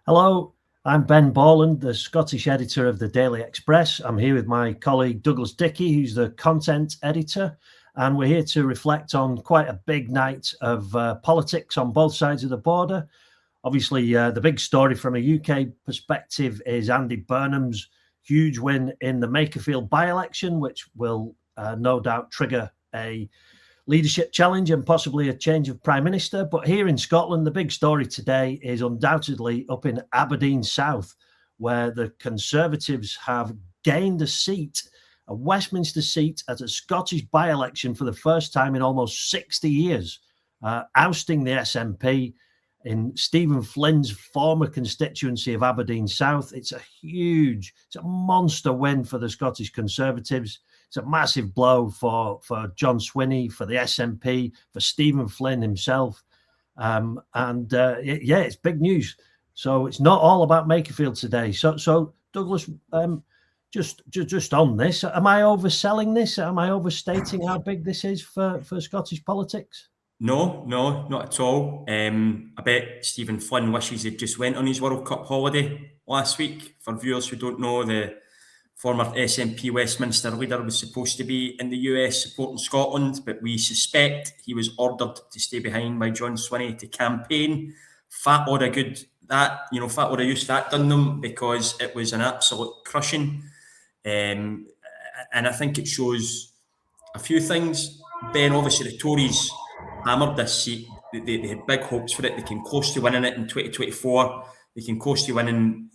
Hello, I'm Ben Borland, the Scottish editor of the Daily Express. I'm here with my colleague Douglas Dickie, who's the content editor, and we're here to reflect on quite a big night of politics on both sides of the border. Obviously, the big story from a UK perspective is Andy Burnham's huge win in the Makerfield by-election, which will no doubt trigger a leadership challenge and possibly a change of Prime Minister. But here in Scotland, the big story today is undoubtedly up in Aberdeen South, where the Conservatives have gained a seat, a Westminster seat, at a Scottish by-election for the first time in almost 60 years, ousting the SNP in Stephen Flynn's former constituency of Aberdeen South. It's a monster win for the Scottish Conservatives. It's a massive blow for John Swinney, for the SNP, for Stephen Flynn himself. It's big news. So it's not all about Makerfield today. So Douglas, just on this, am I overselling this? Am I overstating how big this is for Scottish politics? No, not at all. I bet Stephen Flynn wishes he'd just went on his World Cup holiday last week. For viewers who don't know, the former SNP Westminster leader was supposed to be in the US supporting Scotland, but we suspect he was ordered to stay behind by John Swinney to campaign. Fat lot of use that done them, because it was an absolute crushing. And I think it shows a few things. Ben, obviously the Tories hammered this seat. They had big hopes for it. They came close to winning it in 2024. They came close to winning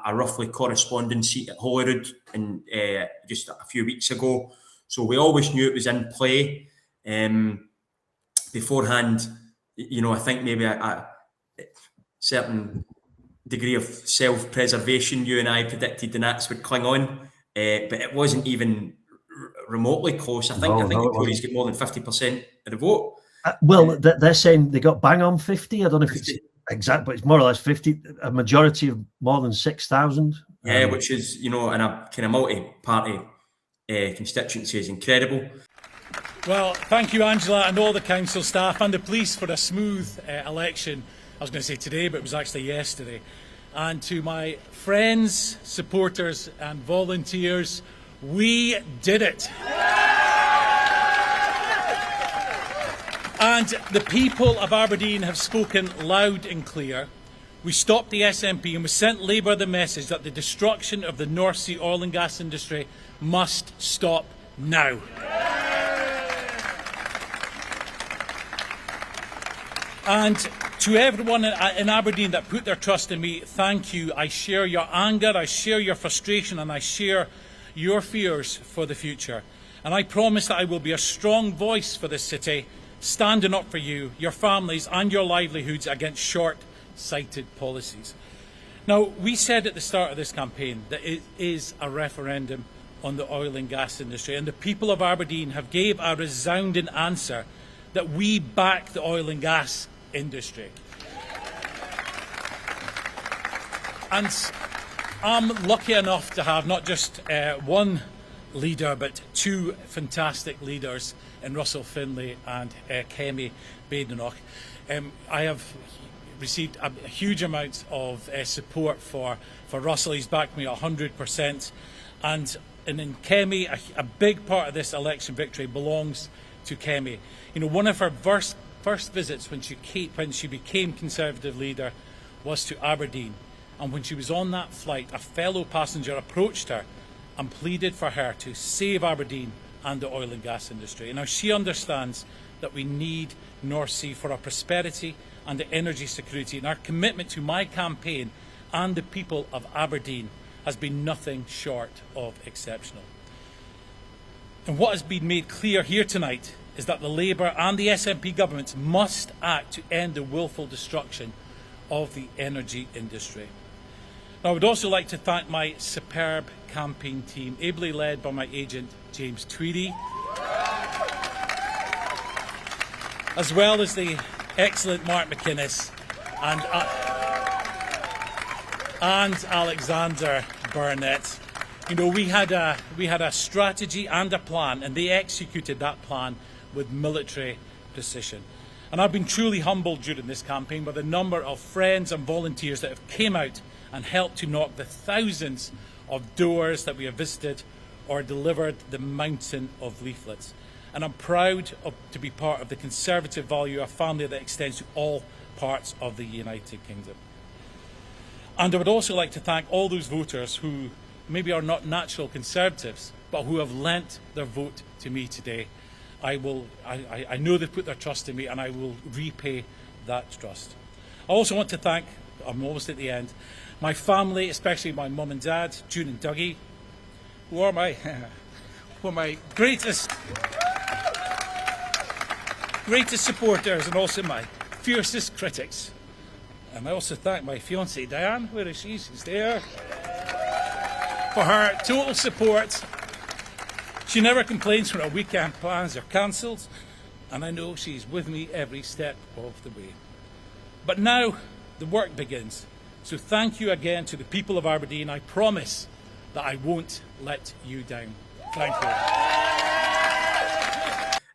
a roughly corresponding seat at Holyrood in just a few weeks ago. So we always knew it was in play. Beforehand, I think maybe a certain degree of self-preservation, you and I predicted the Nats would cling on, but it wasn't even remotely close. I think the Tories get more than 50% of the vote. They're saying they got bang on 50. I don't know if it's exact, but it's more or less 50. A majority of more than 6,000. Yeah, which is, in a kind of multi-party constituency is incredible. Well, thank you, Angela, and all the council staff and the police for a smooth election. I was going to say today, but it was actually yesterday. And to my friends, supporters and volunteers, we did it. And the people of Aberdeen have spoken loud and clear. We stopped the SNP and we sent Labour the message that the destruction of the North Sea oil and gas industry must stop now. And to everyone in Aberdeen that put their trust in me, thank you. I share your anger, I share your frustration, and I share your fears for the future. And I promise that I will be a strong voice for this city, standing up for you, your families and your livelihoods against short-sighted policies. Now, we said at the start of this campaign that it is a referendum on the oil and gas industry, and the people of Aberdeen have gave a resounding answer that we back the oil and gas industry. And I'm lucky enough to have not just one leader, but two fantastic leaders in Russell Finlay and Kemi Badenoch. I have received a huge amount of support for Russell. He's backed me 100%. And in Kemi, a big part of this election victory belongs to Kemi. One of her first visits when she became Conservative leader was to Aberdeen. And when she was on that flight, a fellow passenger approached her and pleaded for her to save Aberdeen and the oil and gas industry. Now, she understands that we need North Sea for our prosperity and the energy security, and our commitment to my campaign and the people of Aberdeen has been nothing short of exceptional. And what has been made clear here tonight is that the Labour and the SNP governments must act to end the willful destruction of the energy industry. Now, I would also like to thank my superb campaign team, ably led by my agent, James Tweedy, as well as the excellent Mark McInnes and Alexander Burnett. We had a strategy and a plan, and they executed that plan with military precision. And I've been truly humbled during this campaign by the number of friends and volunteers that have came out and helped to knock the thousands of doors that we have visited or delivered the mountain of leaflets. And I'm proud to be part of the Conservative value, a family that extends to all parts of the United Kingdom. And I would also like to thank all those voters who maybe are not natural Conservatives, but who have lent their vote to me today. I know they've put their trust in me, and I will repay that trust. I also want to thank, I'm almost at the end, my family, especially my mum and dad, June and Dougie, who are my greatest supporters and also my fiercest critics. And I also thank my fiancée Diane, where is she? She's there, for her total support. She never complains when our weekend plans are cancelled, and I know she's with me every step of the way. But now the work begins. So thank you again to the people of Aberdeen. I promise that I won't let you down. Thank you.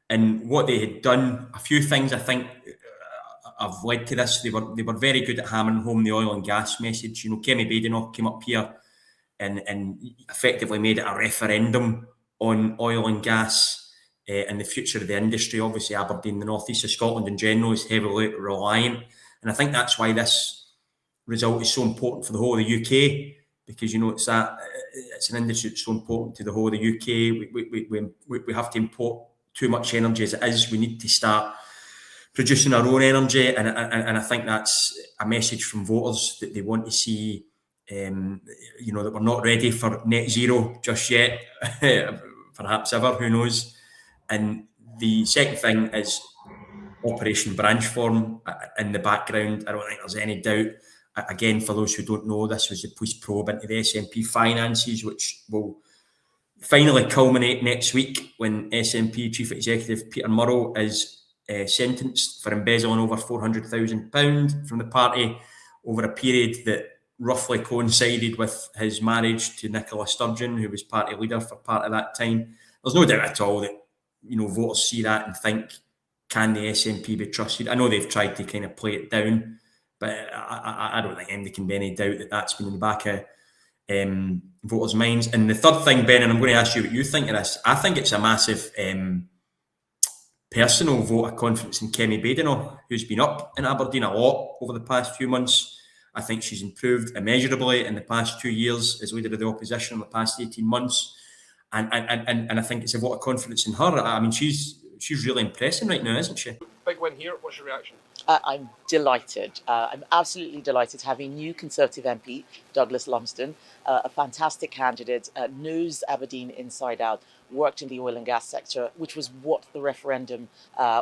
And what they had done, a few things I think have led to this. They were very good at hammering home the oil and gas message. You know, Kemi Badenoch came up here and effectively made it a referendum on oil and gas and the future of the industry. Obviously, Aberdeen, the North East of Scotland in general, is heavily reliant. And I think that's why this result is so important for the whole of the UK, because, you know, it's an industry that's so important to the whole of the UK. We have to import too much energy as it is. We need to start producing our own energy. And I think that's a message from voters that they want to see, you know, that we're not ready for net zero just yet, perhaps ever, who knows. And the second thing is Operation Branchform in the background. I don't think there's any doubt. Again, for those who don't know, this was a police probe into the SNP finances, which will finally culminate next week when SNP Chief Executive Peter Murrell is sentenced for embezzling over £400,000 from the party over a period that roughly coincided with his marriage to Nicola Sturgeon, who was party leader for part of that time. There's no doubt at all that, you know, voters see that and think, can the SNP be trusted? I know they've tried to kind of play it down, but I don't think there can be any doubt that that's been in the back of voters' minds. And the third thing, Ben, and I'm going to ask you what you think of this, I think it's a massive personal vote of confidence in Kemi Badenoch, who's been up in Aberdeen a lot over the past few months. I think she's improved immeasurably in the past 2 years as leader of the opposition in the past 18 months. And I think it's a vote of confidence in her. I mean, she's really impressing right now, isn't she? Big win here. What's your reaction? I'm delighted. I'm absolutely delighted to have a new Conservative MP, Douglas Lumsdem, a fantastic candidate, knows Aberdeen inside out, worked in the oil and gas sector, which was what the referendum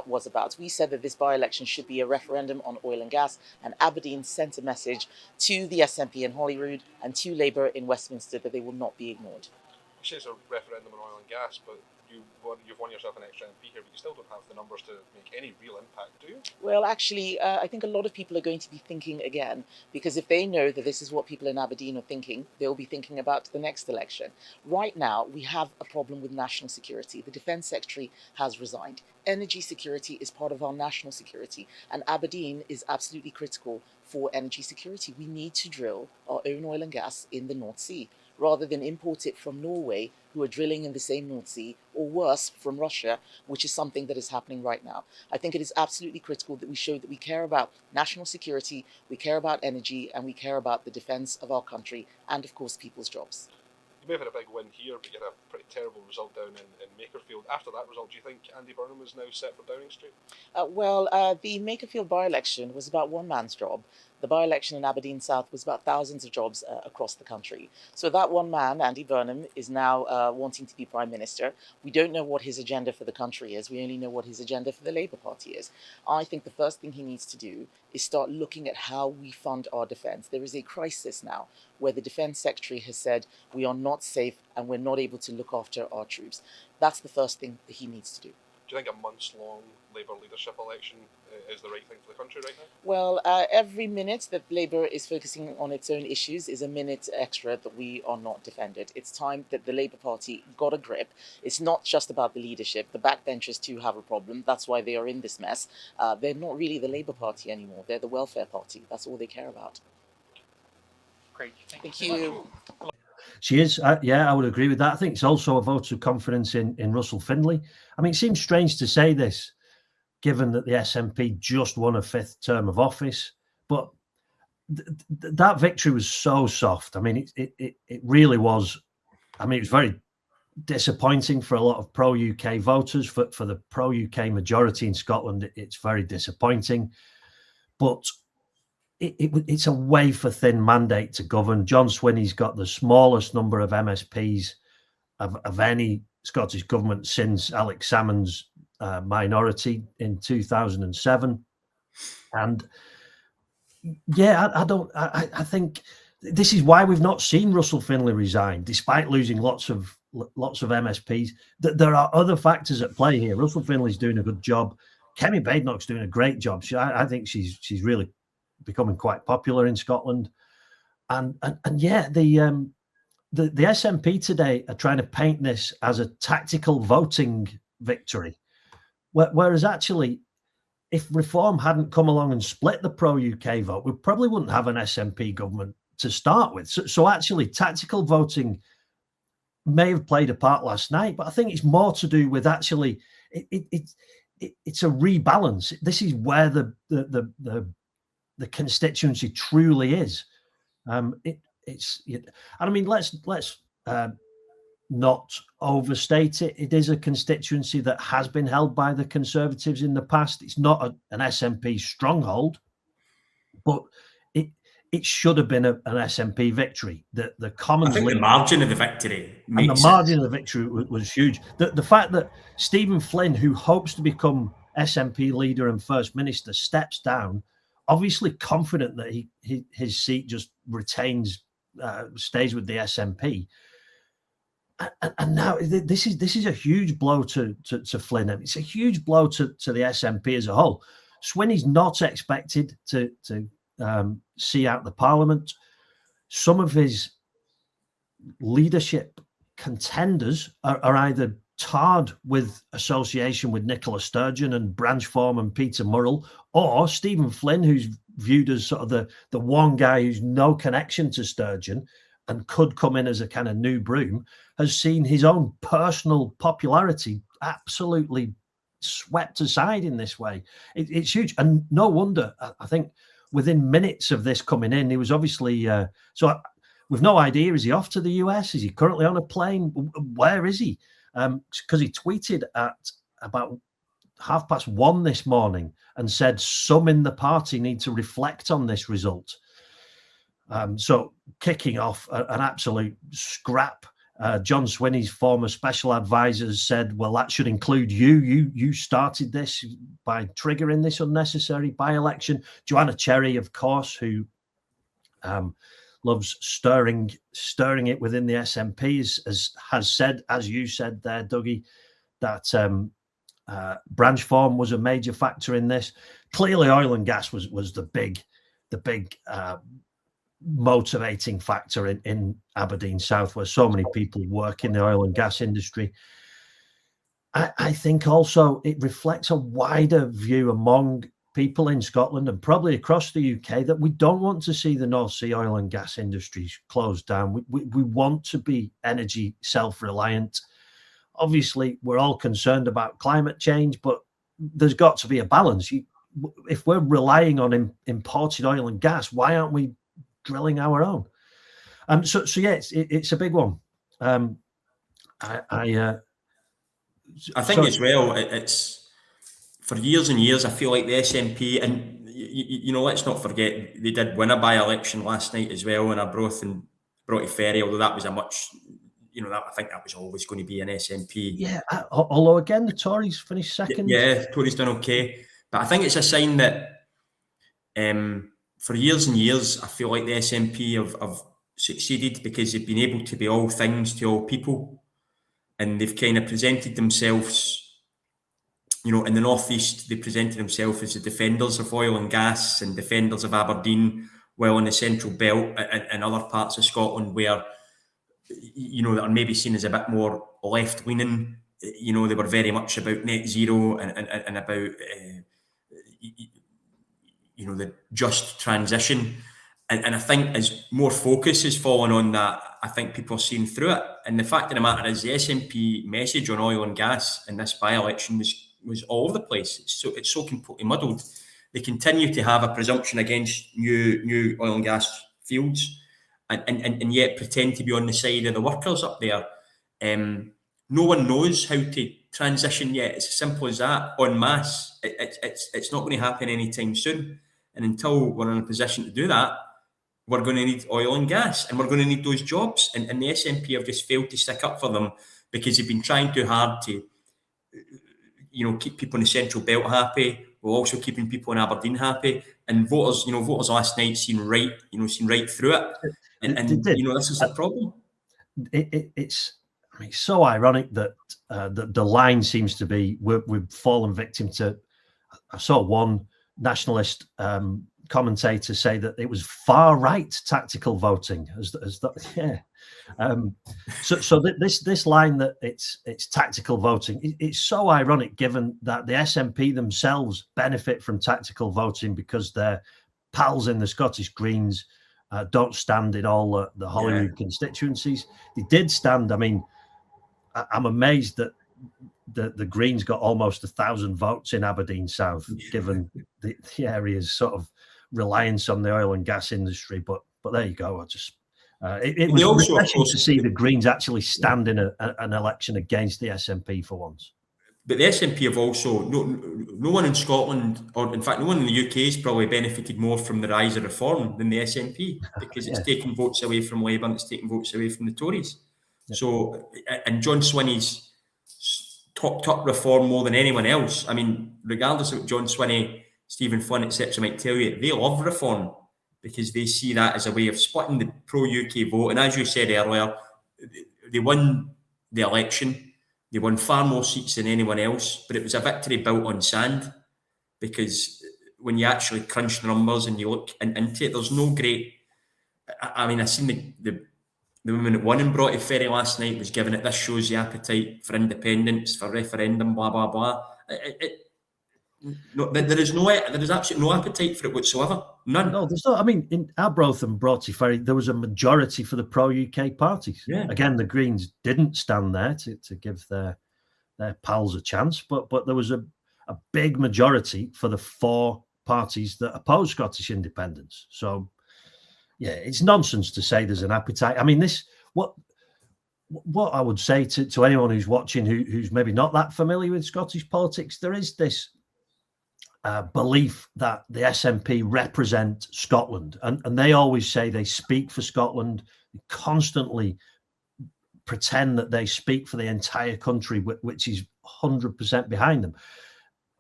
was about. We said that this by-election should be a referendum on oil and gas, and Aberdeen sent a message to the SNP in Holyrood and to Labour in Westminster that they will not be ignored. You say it's a referendum on oil and gas, but you've won yourself an extra MP here, but you still don't have the numbers to make any real impact, do you? Well, actually, I think a lot of people are going to be thinking again, because if they know that this is what people in Aberdeen are thinking, they'll be thinking about the next election. Right now, we have a problem with national security. The Defence Secretary has resigned. Energy security is part of our national security, and Aberdeen is absolutely critical for energy security. We need to drill our own oil and gas in the North Sea, rather than import it from Norway, who are drilling in the same North Sea, or worse, from Russia, which is something that is happening right now. I think it is absolutely critical that we show that we care about national security, we care about energy, and we care about the defence of our country, and of course, people's jobs. You may have had a big win here, but you had a pretty terrible result down in Makerfield. After that result, do you think Andy Burnham is now set for Downing Street? The Makerfield by-election was about one man's job. The by-election in Aberdeen South was about thousands of jobs across the country. So that one man, Andy Burnham, is now wanting to be Prime Minister. We don't know what his agenda for the country is. We only know what his agenda for the Labour Party is. I think the first thing he needs to do is start looking at how we fund our defence. There is a crisis now where the Defence Secretary has said we are not safe and we're not able to look after our troops. That's the first thing that he needs to do. Do you think a months-long Labour leadership election is the right thing for the country right now? Well, every minute that Labour is focusing on its own issues is a minute extra that we are not defended. It's time that the Labour Party got a grip. It's not just about the leadership. The backbenchers too have a problem. That's why they are in this mess. They're not really the Labour Party anymore. They're the welfare party. That's all they care about. Great. Thank you. She is, yeah, I would agree with that. I think it's also a vote of confidence in Russell Findlay. I mean, it seems strange to say this, given that the SNP just won a 5th term of office, but that victory was so soft. I mean, it really was. I mean, it was very disappointing for a lot of pro-UK voters. For the pro-UK majority in Scotland, it's very disappointing. But it's a wafer-thin mandate to govern. John Swinney's got the smallest number of MSPs of any Scottish government since Alex Salmond's minority in 2007. And yeah, I think this is why we've not seen Russell Findlay resign, despite losing lots of MSPs. That there are other factors at play here. Russell Findlay's doing a good job. Kemi Badenoch's doing a great job. I think she's really becoming quite popular in Scotland, and yeah, the SNP today are trying to paint this as a tactical voting victory, whereas actually, if Reform hadn't come along and split the pro-UK vote, we probably wouldn't have an SNP government to start with. So actually, tactical voting may have played a part last night, but I think it's more to do with actually it's a rebalance. This is where the constituency truly is. And I mean, let's not overstate it. It is a constituency that has been held by the Conservatives in the past. It's not an SNP stronghold, but it should have been an SNP victory. The Commons, I think the margin of the victory and the margin of the victory was huge. The fact that Stephen Flynn, who hopes to become SNP leader and First Minister, steps down, obviously confident that his seat just stays with the SNP. And now this is a huge blow to Flynn. It's a huge blow to the SNP as a whole. Swinney's not expected to see out the Parliament. Some of his leadership contenders are either tarred with association with Nicola Sturgeon and branch foreman Peter Murrell, or Stephen Flynn, who's viewed as sort of the one guy who's no connection to Sturgeon and could come in as a kind of new broom, has seen his own personal popularity absolutely swept aside in this way. It's huge. And no wonder, I think, within minutes of this coming in, he was obviously... we've no idea, is he off to the US? Is he currently on a plane? Where is he? Because he tweeted at about 1:30 this morning and said some in the party need to reflect on this result. So kicking off an absolute scrap. John Swinney's former special advisors said, well, that should include you. You started this by triggering this unnecessary by-election. Joanna Cherry, of course, who loves stirring it within the SNP, has said, as you said there, Dougie, that branch form was a major factor in this. Clearly, oil and gas was the big motivating factor in Aberdeen South, where so many people work in the oil and gas industry. I think also it reflects a wider view among people in Scotland and probably across the UK that we don't want to see the North Sea oil and gas industries closed down. We want to be energy self-reliant. Obviously, we're all concerned about climate change, but there's got to be a balance. If we're relying on imported oil and gas, why aren't we drilling our own? So yeah, it's a big one. I think as well, it's for years and years, I feel like the SNP, and you know, let's not forget they did win a by-election last night as well in Arbroath and Broughty Ferry, although that was a much, you know, I think that was always going to be an SNP. Yeah, although again the Tories finished second. Yeah, Tories done okay, but I think it's a sign that for years and years, I feel like the SNP have succeeded because they've been able to be all things to all people, and they've kind of presented themselves you know, in the North East, they presented themselves as the defenders of oil and gas and defenders of Aberdeen, while in the Central Belt and other parts of Scotland where, you know, that are maybe seen as a bit more left-leaning, you know, they were very much about net zero and about, you know, the just transition. And I think as more focus is falling on that, I think people are seeing through it. And the fact of the matter is the SNP message on oil and gas in this by-election was all over the place. It's so completely muddled. They continue to have a presumption against new oil and gas fields and yet pretend to be on the side of the workers up there. No one knows how to transition yet. It's as simple as that, en masse. It's not going to happen anytime soon. And until we're in a position to do that, we're going to need oil and gas, and we're going to need those jobs. And the SNP have just failed to stick up for them because they've been trying too hard to, you know, keep people in the Central Belt happy, while also keeping people in Aberdeen happy. And voters last night seen right through it. And you know, this is a problem. It's so ironic that the line seems to be we've fallen victim to. I saw one nationalist commentator say that it was far right tactical voting, So this line that it's tactical voting, it's so ironic given that the SNP themselves benefit from tactical voting because their pals in the Scottish Greens don't stand in all the Holyrood constituencies. They did stand. I mean, I'm amazed that the Greens got almost 1,000 votes in Aberdeen South, given the area's sort of reliance on the oil and gas industry. But there you go. It was refreshing to see the Greens actually stand in an election against the SNP for once. But the SNP have also, no one in Scotland, or in fact, no one in the UK has probably benefited more from the rise of reform than the SNP, because it's taken votes away from Labour and it's taken votes away from the Tories. Yeah. So, and John Swinney's talked up reform more than anyone else. I mean, regardless of what John Swinney, Stephen Flynn, etc. might tell you, they love reform because they see that as a way of splitting the pro-UK vote. And as you said earlier, they won the election. They won far more seats than anyone else, but it was a victory built on sand, because when you actually crunch the numbers and you look into it, there's no great... I mean, I seen the woman that won in Broughty Ferry last night was given it, this shows the appetite for independence, for referendum, blah, blah, blah. There is absolutely no appetite for it whatsoever. None. No, there's not. I mean, in Arbroath and Broughty Ferry, there was a majority for the pro-UK parties. Yeah. Again, the Greens didn't stand there to give their pals a chance, but there was a big majority for the four parties that oppose Scottish independence. So, yeah, it's nonsense to say there's an appetite. I mean, what I would say to anyone who's watching who's maybe not that familiar with Scottish politics, there is this belief that the SNP represent Scotland, and they always say they speak for Scotland. They constantly pretend that they speak for the entire country, which is 100% behind them.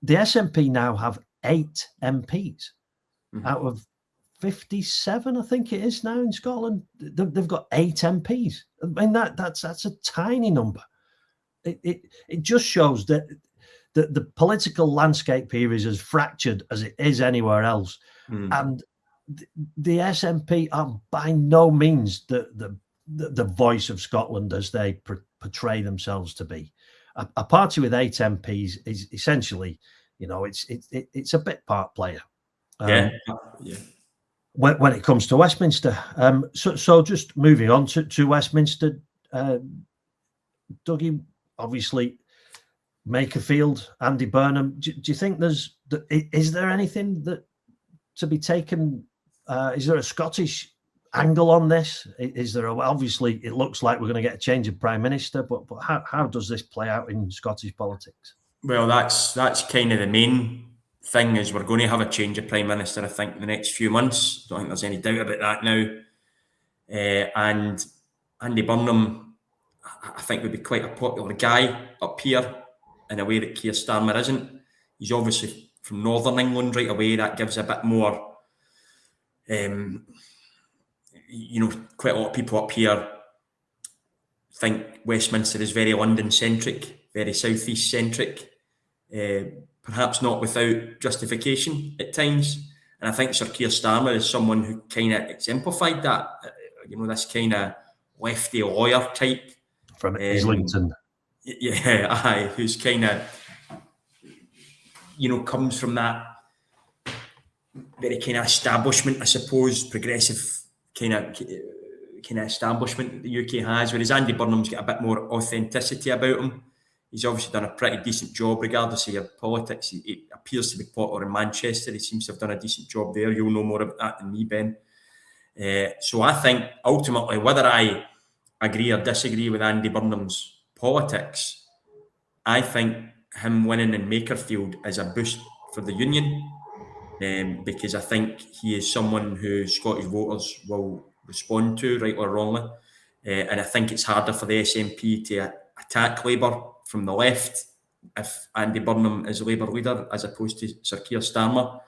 The SNP now have 8 MPs out of 57, I think it is now in Scotland. They've got 8 MPs. I mean, that's a tiny number. It just shows that the political landscape here is as fractured as it is anywhere else. And the SNP are by no means the voice of Scotland as they portray themselves to be. A party with 8 MPs is essentially, you know, it's a bit part player. When it comes to Westminster. So just moving on to Westminster, Dougie, obviously, Makerfield, Andy Burnham. Do you think is there anything that to be taken? Is there a Scottish angle on this? Is there obviously it looks like we're going to get a change of Prime Minister, but how does this play out in Scottish politics? Well, that's kind of the main thing, is we're going to have a change of Prime Minister, I think, in the next few months. Don't think there's any doubt about that now. And Andy Burnham, I think, would be quite a popular guy up here in a way that Keir Starmer isn't. He's obviously from Northern England right away. That gives a bit more, you know, quite a lot of people up here think Westminster is very London-centric, very south-east-centric. perhaps not without justification at times. And I think Sir Keir Starmer is someone who kind of exemplified that, this kind of lefty lawyer type. From Islington. Yeah, aye, who's kind of, comes from that very kind of establishment, I suppose, progressive kind of establishment that the UK has, whereas Andy Burnham's got a bit more authenticity about him. He's obviously done a pretty decent job, regardless of your politics. He appears to be popular in Manchester. He seems to have done a decent job there. You'll know more about that than me, Ben. So I think, ultimately, whether I agree or disagree with Andy Burnham's politics, I think him winning in Makerfield is a boost for the union, because I think he is someone who Scottish voters will respond to, rightly or wrongly. And I think it's harder for the SNP to attack Labour from the left if Andy Burnham is a Labour leader as opposed to Sir Keir Starmer.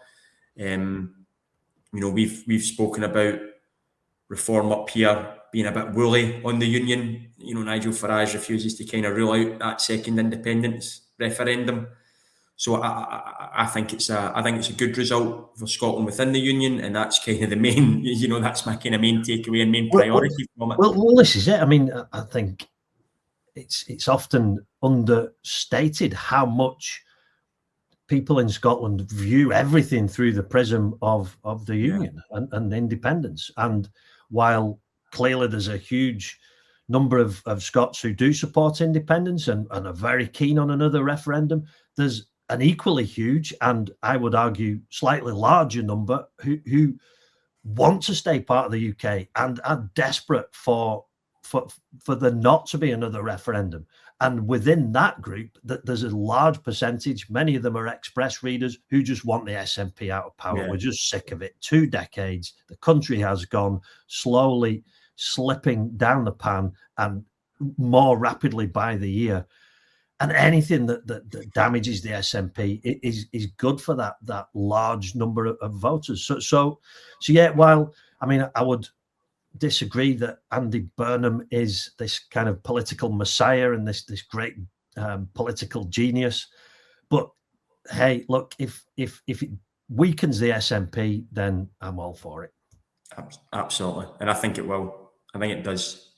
We've spoken about reform up here being a bit woolly on the union. Nigel Farage refuses to kind of rule out that second independence referendum. So I think it's a good result for Scotland within the union, and that's kind of the main, that's my kind of main takeaway and main priority from it. Well, this is it. I mean, I think it's often understated how much people in Scotland view everything through the prism of the union and independence. And while clearly there's a huge number of Scots who do support independence and are very keen on another referendum, there's an equally huge, and I would argue slightly larger number who want to stay part of the UK and are desperate for there not to be another referendum. And within that group, there's a large percentage, many of them are Express readers, who just want the SNP out of power. We're just sick of it. 2 decades, the country has gone slowly slipping down the pan and more rapidly by the year. And anything that damages the SNP is good for that large number of voters. So yeah, while, I mean, I would disagree that Andy Burnham is this kind of political messiah and this great political genius, but hey, look, if it weakens the SNP, then I'm all for it. Absolutely, and I think it will. I think it does.